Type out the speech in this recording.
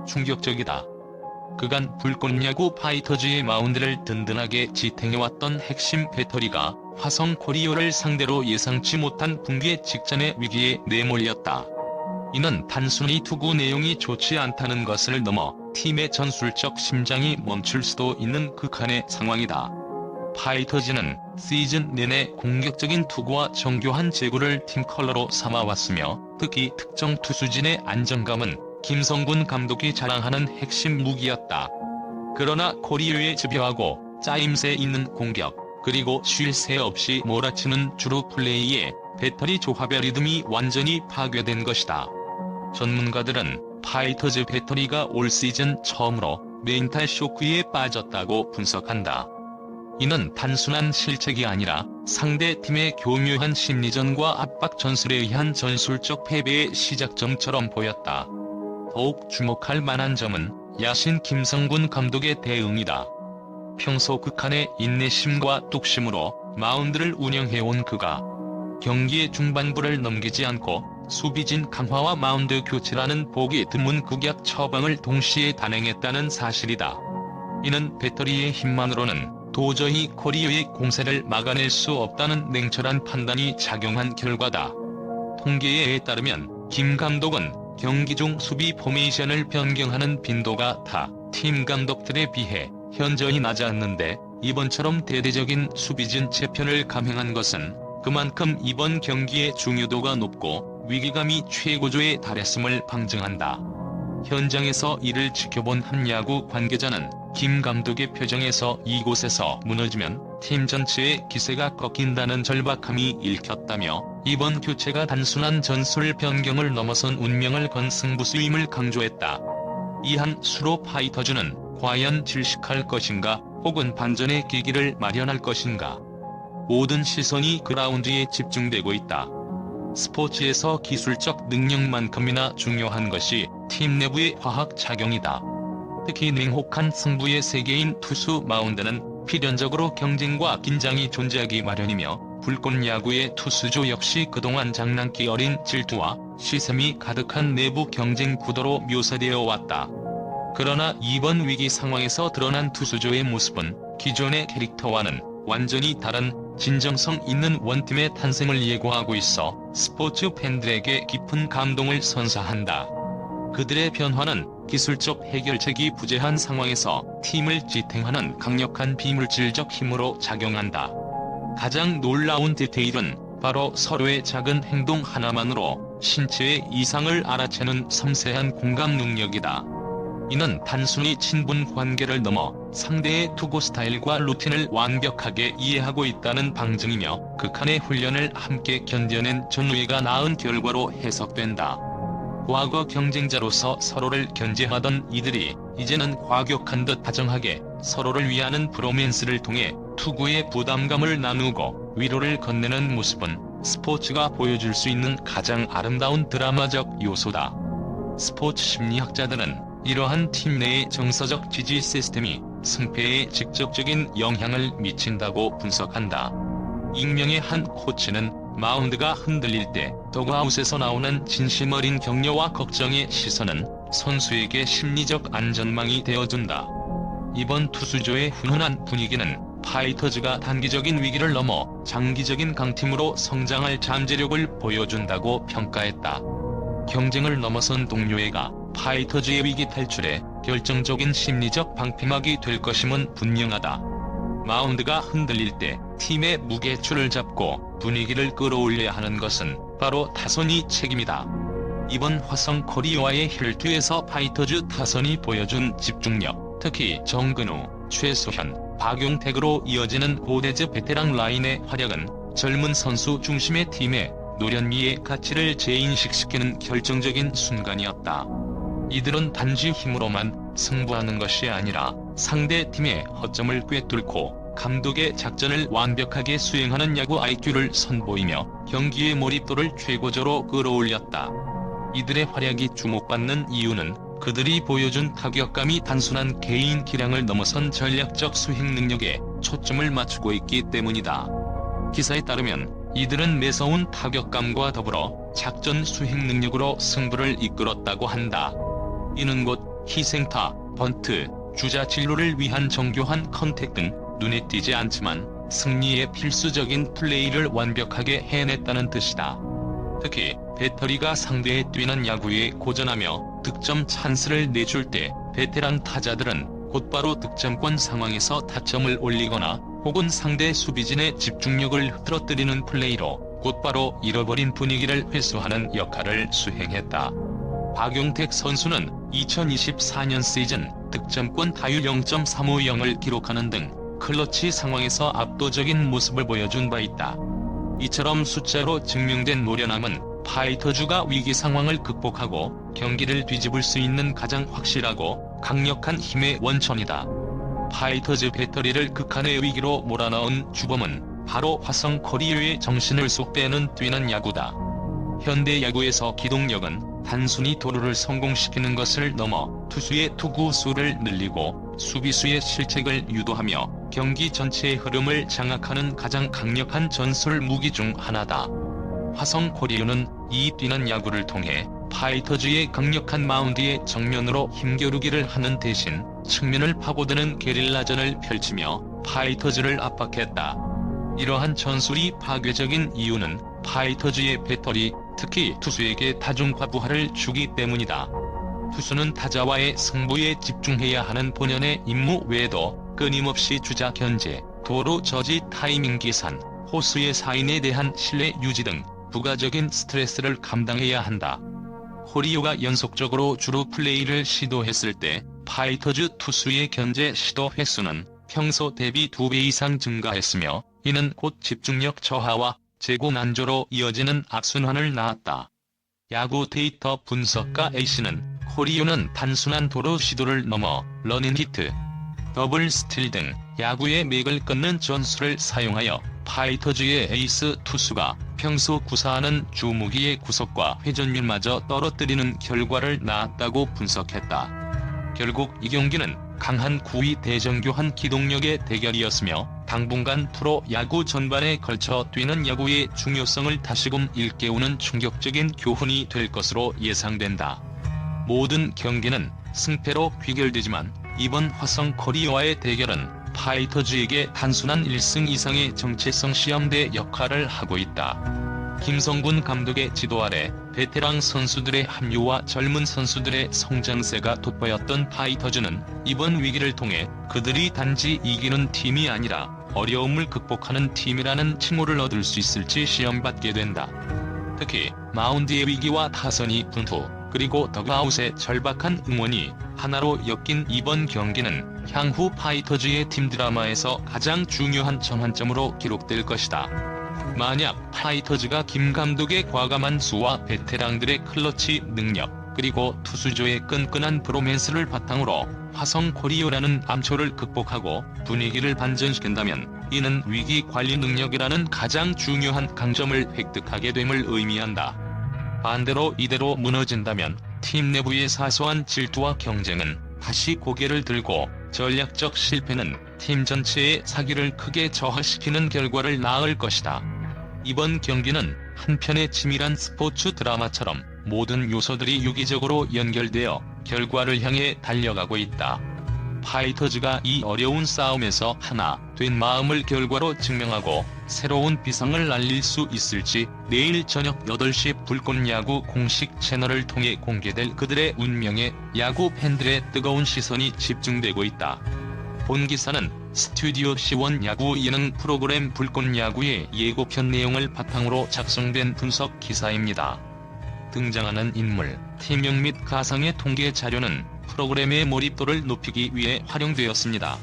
충격적이다. 그간 불꽃야구 파이터즈의 마운드를 든든하게 지탱해왔던 핵심 배터리가 화성 코리오를 상대로 예상치 못한 붕괴 직전의 위기에 내몰렸다. 이는 단순히 투구 내용이 좋지 않다는 것을 넘어 팀의 전술적 심장이 멈출 수도 있는 극한의 상황이다. 파이터즈는 시즌 내내 공격적인 투구와 정교한 제구를 팀 컬러로 삼아왔으며 특히 특정 투수진의 안정감은 김성군 감독이 자랑하는 핵심 무기였다. 그러나 코리오의 집요하고 짜임새 있는 공격, 그리고 쉴 새 없이 몰아치는 주루 플레이에 배터리 조합의 리듬이 완전히 파괴된 것이다. 전문가들은 파이터즈 배터리가 올 시즌 처음으로 멘탈 쇼크에 빠졌다고 분석한다. 이는 단순한 실책이 아니라 상대 팀의 교묘한 심리전과 압박 전술에 의한 전술적 패배의 시작점처럼 보였다. 더욱 주목할 만한 점은 야신 김성군 감독의 대응이다. 평소 극한의 인내심과 뚝심으로 마운드를 운영해온 그가 경기의 중반부를 넘기지 않고 수비진 강화와 마운드 교체라는 보기 드문 극약 처방을 동시에 단행했다는 사실이다. 이는 배터리의 힘만으로는 도저히 코리오의 공세를 막아낼 수 없다는 냉철한 판단이 작용한 결과다. 통계에 따르면 김 감독은 경기 중 수비 포메이션을 변경하는 빈도가 타 팀 감독들에 비해 현저히 낮았는데 이번처럼 대대적인 수비진 재편을 감행한 것은 그만큼 이번 경기의 중요도가 높고 위기감이 최고조에 달했음을 방증한다. 현장에서 이를 지켜본 한 야구 관계자는 김 감독의 표정에서 이곳에서 무너지면 팀 전체의 기세가 꺾인다는 절박함이 읽혔다며 이번 교체가 단순한 전술 변경을 넘어선 운명을 건 승부수임을 강조했다. 이 한 수로 파이터즈는 과연 질식할 것인가 혹은 반전의 계기를 마련할 것인가. 모든 시선이 그라운드에 집중되고 있다. 스포츠에서 기술적 능력만큼이나 중요한 것이 팀 내부의 화학 작용이다. 특히 냉혹한 승부의 세계인 투수 마운드는 필연적으로 경쟁과 긴장이 존재하기 마련이며 불꽃 야구의 투수조 역시 그동안 장난기 어린 질투와 시샘이 가득한 내부 경쟁 구도로 묘사되어 왔다. 그러나 이번 위기 상황에서 드러난 투수조의 모습은 기존의 캐릭터와는 완전히 다른 진정성 있는 원팀의 탄생을 예고하고 있어 스포츠 팬들에게 깊은 감동을 선사한다. 그들의 변화는 기술적 해결책이 부재한 상황에서 팀을 지탱하는 강력한 비물질적 힘으로 작용한다. 가장 놀라운 디테일은 바로 서로의 작은 행동 하나만으로 신체의 이상을 알아채는 섬세한 공감 능력이다. 이는 단순히 친분 관계를 넘어 상대의 투구 스타일과 루틴을 완벽하게 이해하고 있다는 방증이며 극한의 훈련을 함께 견뎌낸 전우애가 낳은 결과로 해석된다. 과거 경쟁자로서 서로를 견제하던 이들이 이제는 과격한 듯 다정하게 서로를 위하는 브로맨스를 통해 투구의 부담감을 나누고 위로를 건네는 모습은 스포츠가 보여줄 수 있는 가장 아름다운 드라마적 요소다. 스포츠 심리학자들은 이러한 팀 내의 정서적 지지 시스템이 승패에 직접적인 영향을 미친다고 분석한다. 익명의 한 코치는 마운드가 흔들릴 때 더그아웃에서 나오는 진심 어린 격려와 걱정의 시선은 선수에게 심리적 안전망이 되어준다. 이번 투수조의 훈훈한 분위기는 파이터즈가 단기적인 위기를 넘어 장기적인 강팀으로 성장할 잠재력을 보여준다고 평가했다. 경쟁을 넘어선 동료애가 파이터즈의 위기 탈출에 결정적인 심리적 방패막이 될 것임은 분명하다. 마운드가 흔들릴 때 팀의 무게추를 잡고 분위기를 끌어올려야 하는 것은 바로 타선이 책임이다. 이번 화성 코리오와의 혈투에서 파이터즈 타선이 보여준 집중력, 특히 정근우, 최소현, 박용택으로 이어지는 고대즈 베테랑 라인의 활약은 젊은 선수 중심의 팀의 노련미의 가치를 재인식시키는 결정적인 순간이었다. 이들은 단지 힘으로만 승부하는 것이 아니라 상대 팀의 허점을 꿰뚫고 감독의 작전을 완벽하게 수행하는 야구 IQ를 선보이며 경기의 몰입도를 최고조로 끌어올렸다. 이들의 활약이 주목받는 이유는 그들이 보여준 타격감이 단순한 개인 기량을 넘어선 전략적 수행 능력에 초점을 맞추고 있기 때문이다. 기사에 따르면 이들은 매서운 타격감과 더불어 작전 수행 능력으로 승부를 이끌었다고 한다. 이는 곧 희생타, 번트, 주자 진루를 위한 정교한 컨택 등 눈에 띄지 않지만 승리에 필수적인 플레이를 완벽하게 해냈다는 뜻이다. 특히 배터리가 상대의 뛰는 야구에 고전하며 득점 찬스를 내줄 때 베테랑 타자들은 곧바로 득점권 상황에서 타점을 올리거나 혹은 상대 수비진의 집중력을 흐트러뜨리는 플레이로 곧바로 잃어버린 분위기를 회수하는 역할을 수행했다. 박용택 선수는 2024년 시즌 득점권 타율 0.350을 기록하는 등 클러치 상황에서 압도적인 모습을 보여준 바 있다. 이처럼 숫자로 증명된 노련함은 파이터즈가 위기 상황을 극복하고 경기를 뒤집을 수 있는 가장 확실하고 강력한 힘의 원천이다. 파이터즈 배터리를 극한의 위기로 몰아넣은 주범은 바로 화성 코리오의 정신을 쏙 빼는 뛰는 야구다. 현대 야구에서 기동력은 단순히 도루를 성공시키는 것을 넘어 투수의 투구 수를 늘리고 수비수의 실책을 유도하며 경기 전체의 흐름을 장악하는 가장 강력한 전술 무기 중 하나다. 화성 코리오는 이 뛰는 야구를 통해 파이터즈의 강력한 마운드에 정면으로 힘겨루기를 하는 대신 측면을 파고드는 게릴라전을 펼치며 파이터즈를 압박했다. 이러한 전술이 파괴적인 이유는 파이터즈의 배터리, 특히 투수에게 다중과부하를 주기 때문이다. 투수는 타자와의 승부에 집중해야 하는 본연의 임무 외에도 끊임없이 주자 견제, 도루 저지 타이밍 계산, 호수의 사인에 대한 신뢰 유지 등 부가적인 스트레스를 감당해야 한다. 코리오가 연속적으로 주루 플레이를 시도했을 때 파이터즈 투수의 견제 시도 횟수는 평소 대비 2배 이상 증가했으며 이는 곧 집중력 저하와 재고 난조로 이어지는 악순환을 낳았다. 야구 데이터 분석가 A씨는 코리오는 단순한 도루 시도를 넘어 러닝 히트, 더블 스틸 등 야구의 맥을 끊는 전술을 사용하여 파이터즈의 에이스 투수가 평소 구사하는 주무기의 구속과 회전율마저 떨어뜨리는 결과를 낳았다고 분석했다. 결국 이 경기는 강한 구위 대정교한 기동력의 대결이었으며 당분간 프로 야구 전반에 걸쳐 뛰는 야구의 중요성을 다시금 일깨우는 충격적인 교훈이 될 것으로 예상된다. 모든 경기는 승패로 귀결되지만 이번 화성 코리오와의 대결은 파이터즈에게 단순한 1승 이상의 정체성 시험대 역할을 하고 있다. 김성군 감독의 지도 아래 베테랑 선수들의 합류와 젊은 선수들의 성장세가 돋보였던 파이터즈는 이번 위기를 통해 그들이 단지 이기는 팀이 아니라 어려움을 극복하는 팀이라는 칭호를 얻을 수 있을지 시험받게 된다. 특히 마운드의 위기와 타선이 분투, 그리고 덕아웃의 절박한 응원이 하나로 엮인 이번 경기는 향후 파이터즈의 팀 드라마에서 가장 중요한 전환점으로 기록될 것이다. 만약 파이터즈가 김 감독의 과감한 수와 베테랑들의 클러치 능력, 그리고 투수조의 끈끈한 브로맨스를 바탕으로 화성 코리오라는 암초를 극복하고 분위기를 반전시킨다면 이는 위기 관리 능력이라는 가장 중요한 강점을 획득하게 됨을 의미한다. 반대로 이대로 무너진다면 팀 내부의 사소한 질투와 경쟁은 다시 고개를 들고 전략적 실패는 팀 전체의 사기를 크게 저하시키는 결과를 낳을 것이다. 이번 경기는 한편의 치밀한 스포츠 드라마처럼 모든 요소들이 유기적으로 연결되어 결과를 향해 달려가고 있다. 파이터즈가 이 어려운 싸움에서 하나 된 마음을 결과로 증명하고 새로운 비상을 알릴 수 있을지 내일 저녁 8시 불꽃야구 공식 채널을 통해 공개될 그들의 운명에 야구 팬들의 뜨거운 시선이 집중되고 있다. 본 기사는 스튜디오 C1 야구 예능 프로그램 불꽃야구의 예고편 내용을 바탕으로 작성된 분석 기사입니다. 등장하는 인물, 팀명 및 가상의 통계 자료는 프로그램의 몰입도를 높이기 위해 활용되었습니다.